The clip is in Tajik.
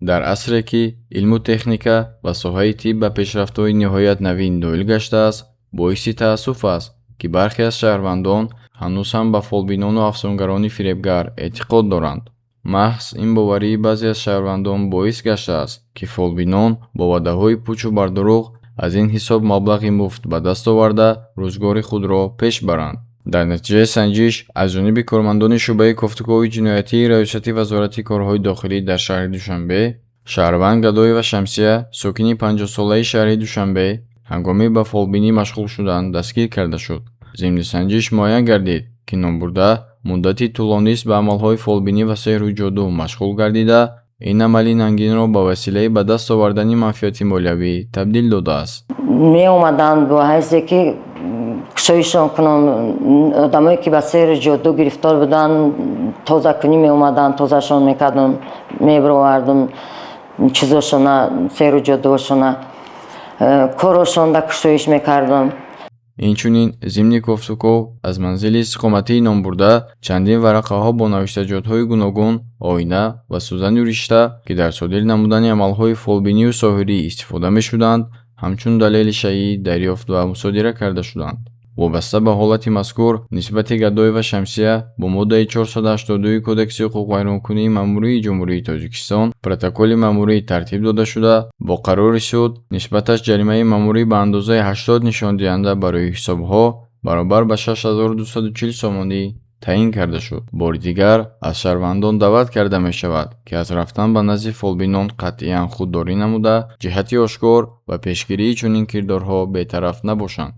дар асре ки илму техника ва соҳаи тиб ба пешрафтҳои ниҳоят навин ноил гаштааст, боиси таассуф аст, ки бархе аз шаҳрвандон ҳанӯз ҳам ба фолбинону афсонгарони фиребгар эътиқод доранд. маҳз ин боварии баъзе аз шаҳрвандон боис гаштааст, ки фолбинон бо ваъдаҳои пӯчу бардурӯғ аз ин ҳисоб маблағи муфт ба даст оварда рӯзгори худро пеш баранд. дар натиҷаи санҷиш аз ҷониби кормандони шуъбаи кофтукови ҷиноятии раёсати вазорати корҳои дохилӣ дар шаҳри Душанбе, шаҳрванд Гадоева Шамсия, сокини 50-солаи шаҳри Душанбе, ҳангоми ба фолбинӣ машғул шудан дастгир карда шуд. зимни санҷиш муайян гардид, ки номбурда муддати тӯлонист ба амалҳои фолбинӣ ва сеҳру ҷоду машғул гардида, ин амали нангинро ба василаи ба даст овардани манфиати молиявӣ табдил додааст. меомаданд бо ҳайзе ки кушоишон кунам, одамое ки ба сеҳру ҷоду гирифтор буданд, тозакунӣ меомаданд, тозашон мекардам, мебаровардам чизошона, сеҳру ҷодуошона, корошонда кушоиш мекардам. инчунин Зимни Кофтуков аз манзили истиқоматии номбурда чандин варақаҳо бо навиштаҷотҳои гуногун, оина ва сӯзани ришта, ки дар содир намудани амалҳои фолбинию соҳирӣ истифода мешуданд, ҳамчун далели шайъӣ дарёфт ва мусодира карда шуданд. вобаста ба ҳолати мазкур, нисбати Гадоева Шамсия бо моддаи 482 Кодекси ҳуқуқ вайронкунии маъмурии Ҷумҳурии Тоҷикистон протоколи маъмурӣ тартиб дода шуда, бо қарори суд нисбаташ ҷаримаи маъмурӣ ба андозаи 80 нишондиҳанда барои ҳисобҳо баробар ба 6240 сомонӣ таъин карда шуд. бори дигар аз шаҳрвандон даъват карда мешавад, ки аз рафтан ба назди фолбинон қатъиян худдорӣ намуда, ҷиҳати ошкор ва пешгирии чунин кирдорҳо бетараф набошанд.